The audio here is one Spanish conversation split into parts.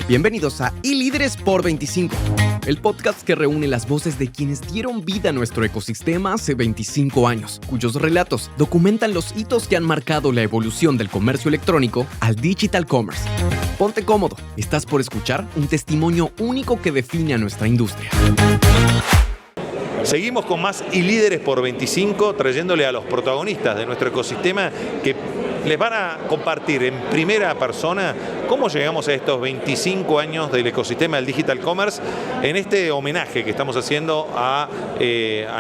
Bienvenidos a iLíderes por 25, el podcast que reúne las voces de quienes dieron vida a nuestro ecosistema hace 25 años, cuyos relatos documentan los hitos que han marcado la evolución del comercio electrónico al digital commerce. Ponte cómodo, estás por escuchar un testimonio único que define a nuestra industria. Seguimos con más iLíderes por 25, trayéndole a los protagonistas de nuestro ecosistema que les van a compartir en primera persona cómo llegamos a estos 25 años del ecosistema del digital commerce en este homenaje que estamos haciendo a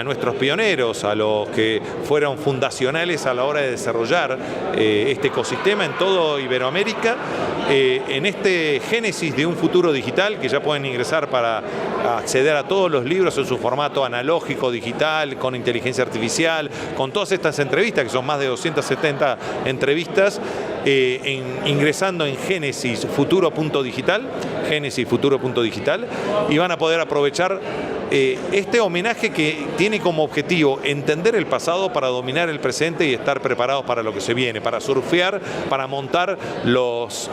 nuestros pioneros, a los que fueron fundacionales a la hora de desarrollar este ecosistema en todo Iberoamérica, en este génesis de un futuro digital que ya pueden ingresar para acceder a todos los libros en su formato analógico, digital, con inteligencia artificial, con todas estas entrevistas, que son más de 270 entrevistas, ingresando en genesisfuturo.digital, y van a poder aprovechar este homenaje que tiene como objetivo entender el pasado para dominar el presente y estar preparados para lo que se viene, para surfear, para montar los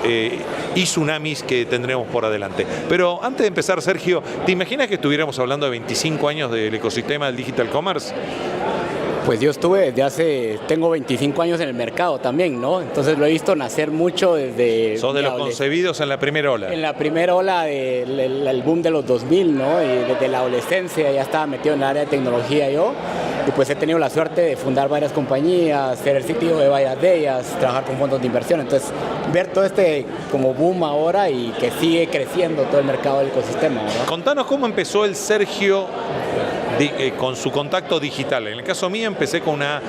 tsunamis que tendremos por adelante. Pero antes de empezar, Sergio, ¿te imaginas que estuviéramos hablando de 25 años del ecosistema del digital commerce? Pues yo tengo 25 años en el mercado también, ¿no? Entonces lo he visto nacer mucho desde... Sos de los concebidos en la primera ola. En la primera ola del boom de los 2000, ¿no? Y desde la adolescencia ya estaba metido en el área de tecnología yo. Y pues he tenido la suerte de fundar varias compañías, ser el sitio de varias de ellas, trabajar con fondos de inversión. Entonces, ver todo este como boom ahora y que sigue creciendo todo el mercado del ecosistema, ¿verdad? Contanos cómo empezó el Sergio con su contacto digital. En el caso mío empecé con una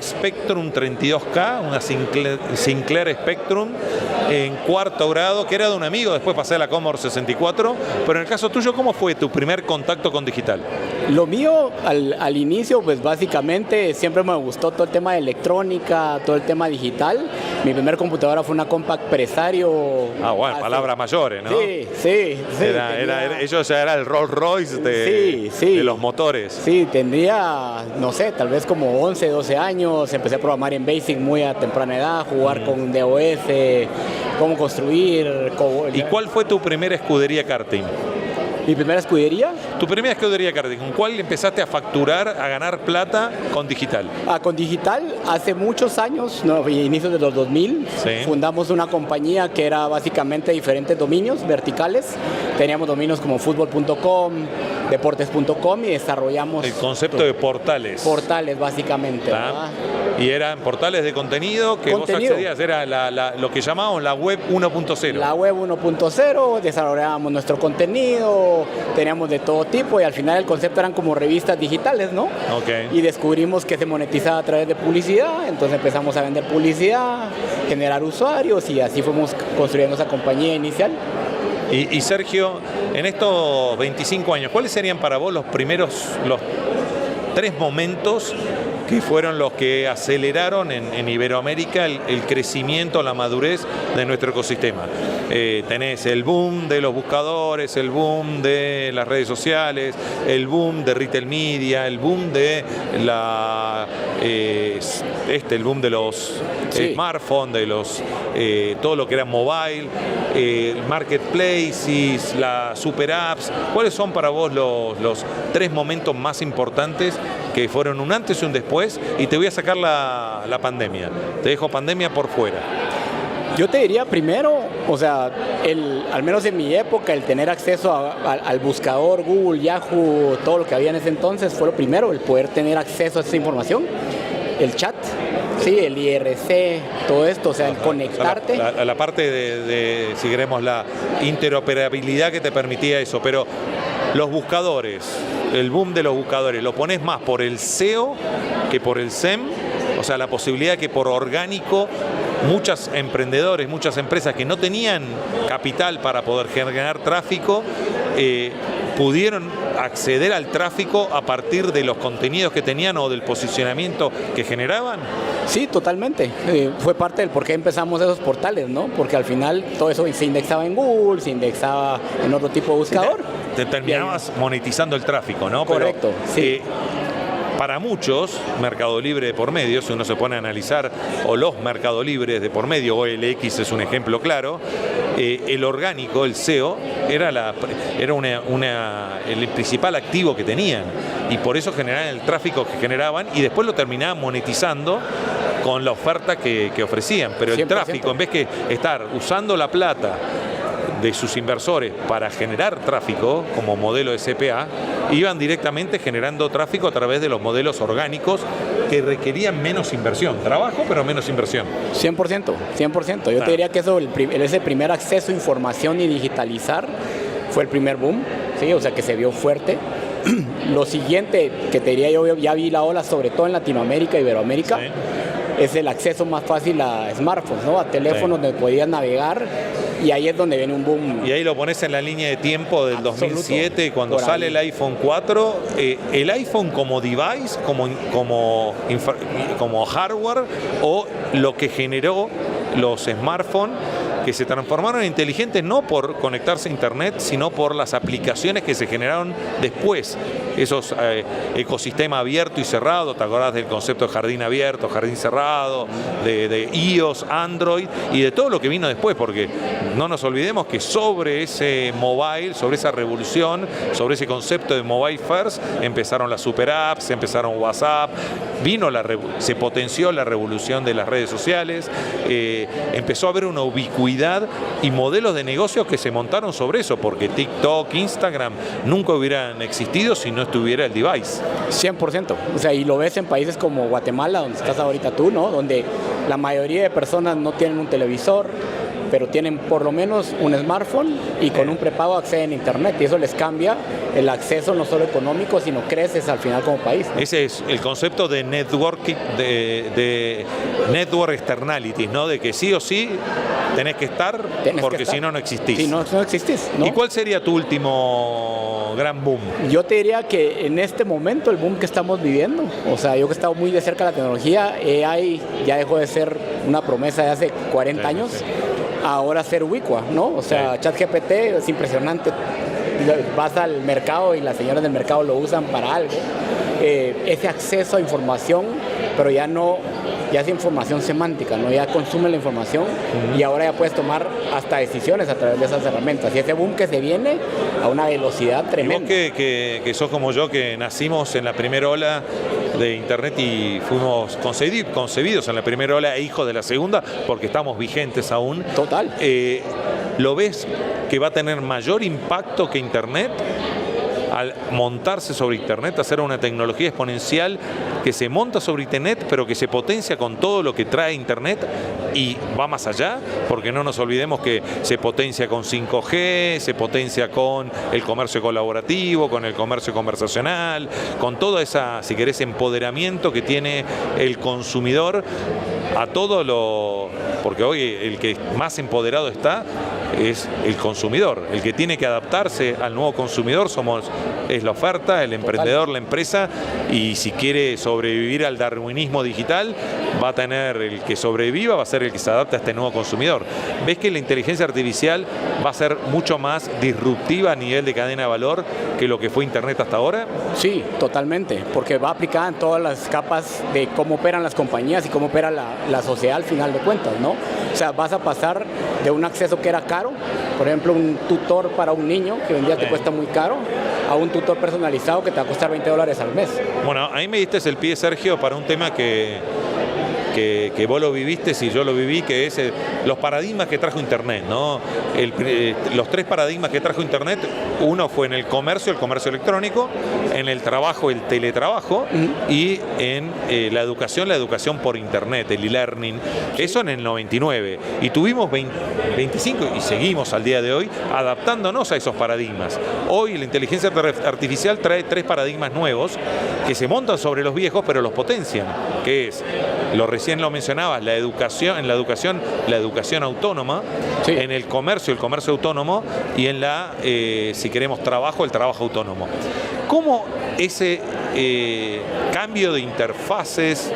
Spectrum 32K, una Sinclair Spectrum en cuarto grado, que era de un amigo, después pasé a la Commodore 64, pero en el caso tuyo, ¿cómo fue tu primer contacto con digital? Lo mío, al inicio, pues básicamente siempre me gustó todo el tema de electrónica, todo el tema digital. Mi primer computadora fue una Compaq Presario. Ah, bueno, palabras mayores, ¿no? Sí. Ellos ya era el Rolls Royce de los motores. Sí, tendría, no sé, tal vez como 11, 12 años. Empecé a programar en BASIC muy a temprana edad, jugar con DOS, cómo construir. ¿Y cuál fue tu primera escudería karting? ¿Mi primera escudería? Tu primera escudería karting, ¿con cuál empezaste a facturar, a ganar plata con digital? Con digital, hace muchos años, inicios de los 2000, sí. Fundamos una compañía que era básicamente diferentes dominios verticales. Teníamos dominios como fútbol.com, deportes.com y desarrollamos... El concepto de portales. Portales, básicamente, ¿verdad? Y eran portales de contenido que vos accedías, era lo que llamábamos la web 1.0. La web 1.0, desarrollábamos nuestro contenido, teníamos de todo tipo y al final el concepto eran como revistas digitales, ¿no? Okay. Y descubrimos que se monetizaba a través de publicidad, entonces empezamos a vender publicidad, generar usuarios y así fuimos construyendo esa compañía inicial. Y Sergio, en estos 25 años, ¿cuáles serían para vos los tres momentos que fueron los que aceleraron en Iberoamérica el crecimiento, la madurez de nuestro ecosistema? Tenés el boom de los buscadores, el boom de las redes sociales, el boom de retail media, el boom de el boom de los smartphones, de los todo lo que era mobile, marketplaces, las super apps. ¿Cuáles son para vos los tres momentos más importantes que fueron un antes y un después? Y te voy a sacar la pandemia. Te dejo pandemia por fuera. Yo te diría primero, o sea, al menos en mi época, el tener acceso al buscador, Google, Yahoo, todo lo que había en ese entonces fue lo primero, el poder tener acceso a esa información. El chat, sí, el IRC, todo esto, o sea, el conectarte. La parte de, si queremos, la interoperabilidad que te permitía eso, pero los buscadores, el boom de los buscadores, ¿lo pones más por el SEO que por el SEM? O sea, la posibilidad que por orgánico muchos emprendedores, muchas empresas que no tenían capital para poder generar tráfico, pudieron acceder al tráfico a partir de los contenidos que tenían o del posicionamiento que generaban. Sí, totalmente. Fue parte del por qué empezamos esos portales, ¿no? Porque al final todo eso se indexaba en Google, se indexaba en otro tipo de buscador. Te terminabas monetizando el tráfico, ¿no? Correcto, pero, sí. Para muchos, Mercado Libre de por medio, si uno se pone a analizar, o los Mercado Libres de por medio, OLX es un ejemplo claro, el orgánico, el SEO, era el principal activo que tenían, y por eso generaban el tráfico que generaban y después lo terminaban monetizando con la oferta que ofrecían. Pero el 100%. tráfico, en vez que estar usando la plata de sus inversores para generar tráfico como modelo de CPA, iban directamente generando tráfico a través de los modelos orgánicos que requerían menos inversión, trabajo pero menos inversión. 100%, 100%. Yo te diría que ese primer acceso a información y digitalizar fue el primer boom, ¿sí? O sea, que se vio fuerte. Lo siguiente que te diría yo, ya vi la ola, sobre todo en Latinoamérica, Iberoamérica, sí, es el acceso más fácil a smartphones, ¿no? A teléfonos, sí, donde podías navegar, y ahí es donde viene un boom. Y ahí lo pones en la línea de tiempo del absoluto, 2007, cuando sale el iPhone 4, el iPhone como device, como hardware, o lo que generó los smartphones, que se transformaron en inteligentes no por conectarse a internet, sino por las aplicaciones que se generaron después. Esos ecosistemas abierto y cerrado, ¿te acordás del concepto de jardín abierto, jardín cerrado, de iOS, Android y de todo lo que vino después? Porque no nos olvidemos que sobre ese mobile, sobre esa revolución, sobre ese concepto de mobile first, empezaron las super apps, empezaron WhatsApp, se potenció la revolución de las redes sociales, empezó a haber una ubicuidad y modelos de negocios que se montaron sobre eso, porque TikTok, Instagram nunca hubieran existido si no estuviera el device. 100%. O sea, y lo ves en países como Guatemala, donde estás ahorita tú, ¿no? Donde la mayoría de personas no tienen un televisor, pero tienen por lo menos un smartphone y con un prepago acceden a internet, y eso les cambia el acceso no solo económico, sino creces al final como país, ¿no? Ese es el concepto de networking, de network externalities, ¿no? De que sí o sí tenés que estar, porque si no, no existís. Si no, no existís, ¿no? ¿Y cuál sería tu último gran boom? Yo te diría que en este momento el boom que estamos viviendo, o sea, yo que he estado muy de cerca de la tecnología, AI ya dejó de ser una promesa de hace 40 años, sí, ahora ser ubicua, ¿no? O sea, sí, ChatGPT es impresionante. Vas al mercado y las señoras del mercado lo usan para algo. Ese acceso a información, pero ya es información semántica, ¿no? Ya consume la información y ahora ya puedes tomar hasta decisiones a través de esas herramientas. Y ese boom que se viene a una velocidad tremenda. Y vos que sos como yo, que nacimos en la primera ola de internet y fuimos concebidos en la primera ola e hijos de la segunda, porque estamos vigentes aún. Total. ¿Lo ves que va a tener mayor impacto que internet al montarse sobre internet, hacer una tecnología exponencial que se monta sobre internet, pero que se potencia con todo lo que trae internet y va más allá? Porque no nos olvidemos que se potencia con 5G, se potencia con el comercio colaborativo, con el comercio conversacional, con toda esa, si querés, empoderamiento que tiene el consumidor a todo lo... Porque hoy el que más empoderado está es el consumidor. El que tiene que adaptarse al nuevo consumidor es la oferta, el emprendedor, la empresa, y si quiere sobrevivir al darwinismo digital, va a tener el que sobreviva, va a ser el que se adapte a este nuevo consumidor. ¿Ves que la inteligencia artificial va a ser mucho más disruptiva a nivel de cadena de valor que lo que fue internet hasta ahora? Sí, totalmente, porque va aplicada en todas las capas de cómo operan las compañías y cómo opera la sociedad al final de cuentas, ¿no? O sea, vas a pasar de un acceso que era caro, por ejemplo, un tutor para un niño, que hoy en día te cuesta muy caro, a un tutor personalizado que te va a costar $20 al mes. Bueno, ahí me diste el pie, Sergio, para un tema que vos lo viviste y yo lo viví, que es los paradigmas que trajo internet, ¿no? Los 3 paradigmas que trajo internet: uno fue en el comercio electrónico, en el trabajo, el teletrabajo, y en la educación por internet, el e-learning. Eso en el 99. Y tuvimos 25 y seguimos al día de hoy adaptándonos a esos paradigmas. Hoy la inteligencia artificial trae 3 paradigmas nuevos que se montan sobre los viejos, pero los potencian, que es, recién lo mencionabas, la educación autónoma, sí, en el comercio autónomo, y en la, si queremos trabajo, el trabajo autónomo. ¿Cómo ese cambio de interfaces,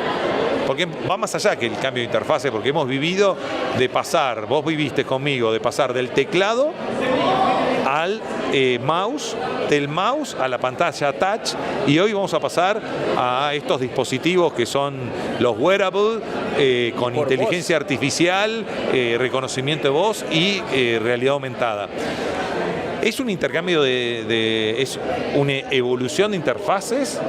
porque va más allá que el cambio de interfaces, porque hemos vivido de pasar, vos viviste conmigo, de pasar del teclado al mouse, del mouse a la pantalla touch, y hoy vamos a pasar a estos dispositivos que son los wearables, con Por inteligencia artificial, reconocimiento de voz y realidad aumentada. Es un intercambio es una evolución de interfaces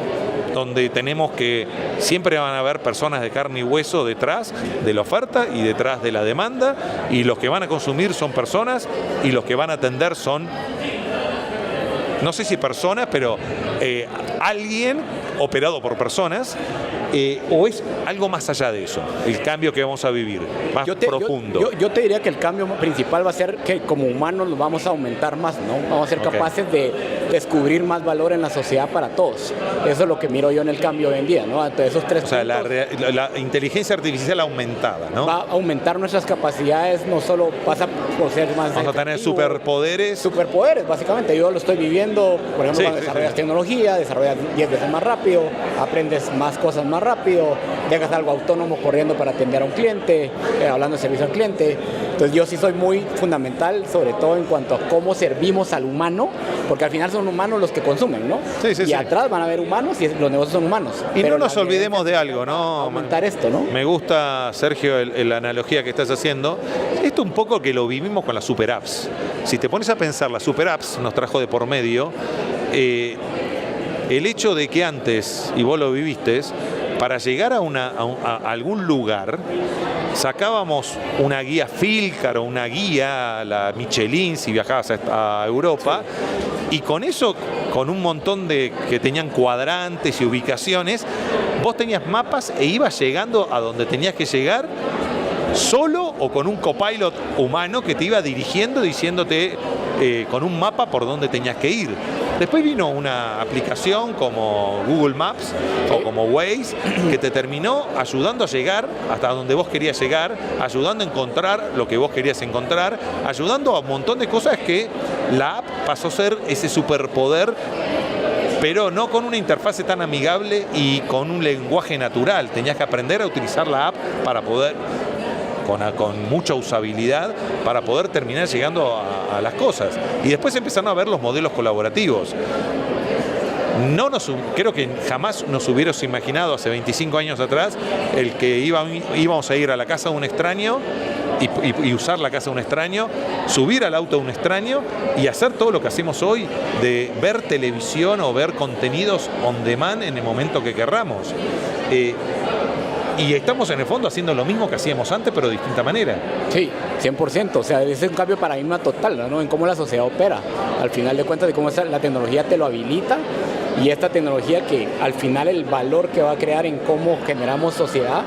donde tenemos que siempre van a haber personas de carne y hueso detrás de la oferta y detrás de la demanda, y los que van a consumir son personas y los que van a atender son, no sé si personas, pero alguien operado por personas, o es algo más allá de eso, el cambio que vamos a vivir, más profundo. Yo te diría que el cambio principal va a ser que como humanos nos vamos a aumentar más, ¿no? Vamos a ser capaces de descubrir más valor en la sociedad para todos. Eso es lo que miro yo en el cambio hoy en día, ¿no? Entonces, esos tres sea, puntos, la inteligencia artificial aumentada, ¿no? Va a aumentar nuestras capacidades, no solo pasa por ser más... Vamos a tener superpoderes. Superpoderes, básicamente. Yo lo estoy viviendo, por ejemplo, cuando desarrollas tecnología, desarrollas 10 veces más rápido, aprendes más cosas más rápido, dejas algo autónomo corriendo para atender a un cliente, hablando de servicio al cliente. Entonces yo sí soy muy fundamental, sobre todo en cuanto a cómo servimos al humano, porque al final son humanos los que consumen, ¿no? Y atrás van a haber humanos y los negocios son humanos. Y no nos olvidemos de algo, ¿no? Aumentar esto, ¿no? Me gusta, Sergio, la analogía que estás haciendo. Esto un poco que lo vivimos con las super apps. Si te pones a pensar, las super apps nos trajo de por medio el hecho de que antes, y vos lo viviste, para llegar a algún lugar, sacábamos una guía Filcar o una guía, la Michelin, si viajabas a Europa, y con eso, con un montón que tenían cuadrantes y ubicaciones, vos tenías mapas e ibas llegando a donde tenías que llegar solo o con un copilot humano que te iba dirigiendo, diciéndote con un mapa por dónde tenías que ir. Después vino una aplicación como Google Maps o como Waze que te terminó ayudando a llegar hasta donde vos querías llegar, ayudando a encontrar lo que vos querías encontrar, ayudando a un montón de cosas que la app pasó a ser ese superpoder, pero no con una interfase tan amigable y con un lenguaje natural. Tenías que aprender a utilizar la app para poder, con mucha usabilidad, para poder terminar llegando a las cosas. Y después empezaron a ver los modelos colaborativos. Creo que jamás nos hubiéramos imaginado hace 25 años atrás el que íbamos a ir a la casa de un extraño y usar la casa de un extraño, subir al auto de un extraño y hacer todo lo que hacemos hoy de ver televisión o ver contenidos on demand en el momento que querramos. Y estamos en el fondo haciendo lo mismo que hacíamos antes, pero de distinta manera. Sí, 100%. O sea, es un cambio de paradigma total, ¿no? En cómo la sociedad opera. Al final de cuentas, de cómo la tecnología te lo habilita, y esta tecnología que al final el valor que va a crear en cómo generamos sociedad,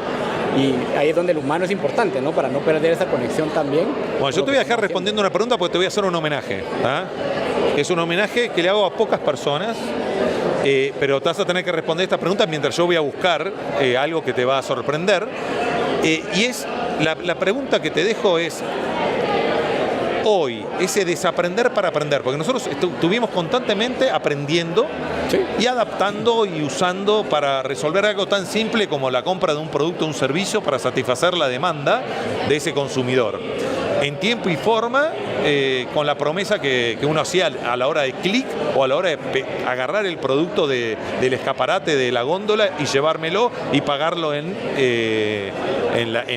y ahí es donde el humano es importante, ¿no? Para no perder esa conexión también. Bueno, yo te voy a dejar respondiendo una pregunta porque te voy a hacer un homenaje. Es un homenaje que le hago a pocas personas. Pero te vas a tener que responder esta pregunta mientras yo voy a buscar algo que te va a sorprender. Y es la pregunta que te dejo es: hoy, ese desaprender para aprender, porque nosotros estuvimos constantemente aprendiendo y adaptando y usando para resolver algo tan simple como la compra de un producto o un servicio para satisfacer la demanda de ese consumidor. En tiempo y forma, con la promesa que uno hacía a la hora de clic o a la hora de agarrar el producto del escaparate de la góndola y llevármelo y pagarlo en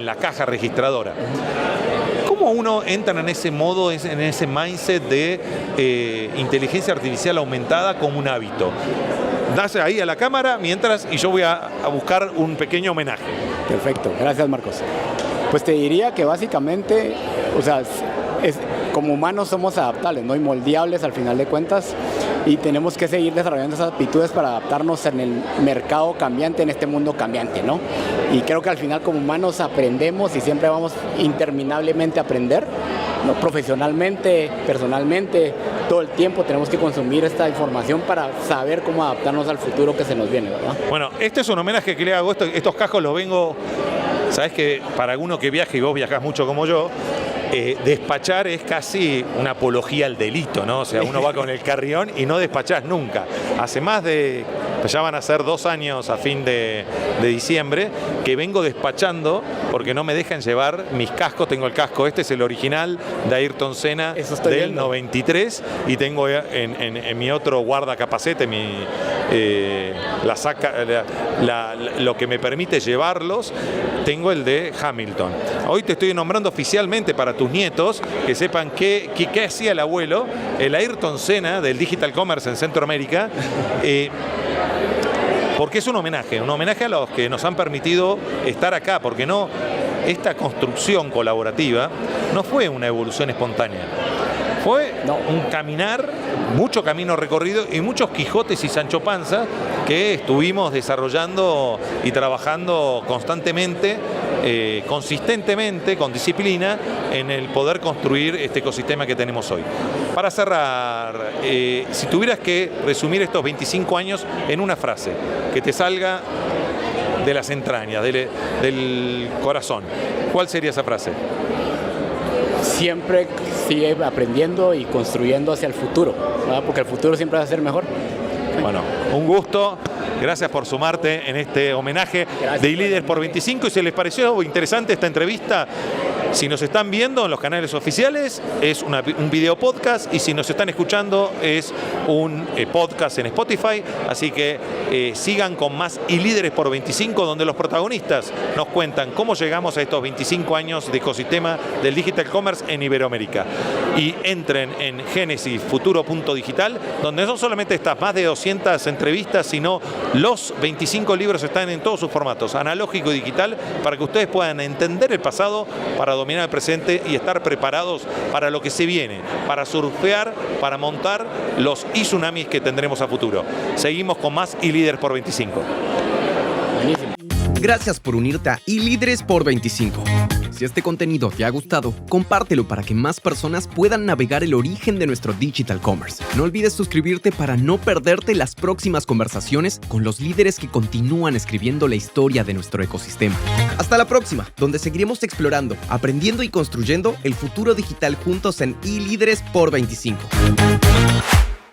la caja registradora. ¿Cómo uno entra en ese modo, en ese mindset de inteligencia artificial aumentada como un hábito? Das ahí a la cámara mientras y yo voy a buscar un pequeño homenaje. Perfecto, gracias Marcos. Pues te diría que básicamente, o sea, como humanos somos adaptables, ¿no? Y moldeables al final de cuentas, y tenemos que seguir desarrollando esas aptitudes para adaptarnos en el mercado cambiante, en este mundo cambiante, ¿no? Y creo que al final como humanos aprendemos y siempre vamos interminablemente a aprender, ¿no? Profesionalmente, personalmente, todo el tiempo tenemos que consumir esta información para saber cómo adaptarnos al futuro que se nos viene, ¿verdad? Bueno, este es un homenaje que le hago, estos cajos los vengo... Sabes que para alguno que viaje, y vos viajás mucho como yo, despachar es casi una apología al delito, ¿no? O sea, uno va con el carrión y no despachás nunca. Hace más de Ya van a ser 2 años a fin de diciembre que vengo despachando porque no me dejan llevar mis cascos. Tengo el casco, este es el original de Ayrton Senna del 93 y tengo en mi otro guardacapacete lo que me permite llevarlos, tengo el de Hamilton. Hoy te estoy nombrando oficialmente para tus nietos que sepan qué hacía el abuelo, el Ayrton Senna del Digital Commerce en Centroamérica. Porque es un homenaje a los que nos han permitido estar acá, porque esta construcción colaborativa no fue una evolución espontánea, fue un caminar, mucho camino recorrido y muchos Quijotes y Sancho Panza que estuvimos desarrollando y trabajando constantemente, consistentemente, con disciplina, en el poder construir este ecosistema que tenemos hoy. Para cerrar, si tuvieras que resumir estos 25 años en una frase, que te salga de las entrañas, del corazón, ¿cuál sería esa frase? Siempre sigue aprendiendo y construyendo hacia el futuro, ¿verdad? Porque el futuro siempre va a ser mejor. Bueno, un gusto. Gracias por sumarte en este homenaje de iLeaders por 25. Y si les pareció interesante esta entrevista, si nos están viendo en los canales oficiales, es un video podcast, y si nos están escuchando, es un podcast en Spotify. Así que sigan con más iLeaders por 25, donde los protagonistas nos cuentan cómo llegamos a estos 25 años de ecosistema del Digital Commerce en Iberoamérica. Y entren en genesisfuturo.digital, donde no solamente estas más de 200 entrevistas, sino los 25 libros están en todos sus formatos, analógico y digital, para que ustedes puedan entender el pasado, para dominar el presente y estar preparados para lo que se viene, para surfear, para montar los tsunamis que tendremos a futuro. Seguimos con más iLeaders por 25. Buenísimo. Gracias por unirte a iLeaders por 25. Si este contenido te ha gustado, compártelo para que más personas puedan navegar el origen de nuestro Digital Commerce. No olvides suscribirte para no perderte las próximas conversaciones con los líderes que continúan escribiendo la historia de nuestro ecosistema. Hasta la próxima, donde seguiremos explorando, aprendiendo y construyendo el futuro digital juntos en iLeaders por 25.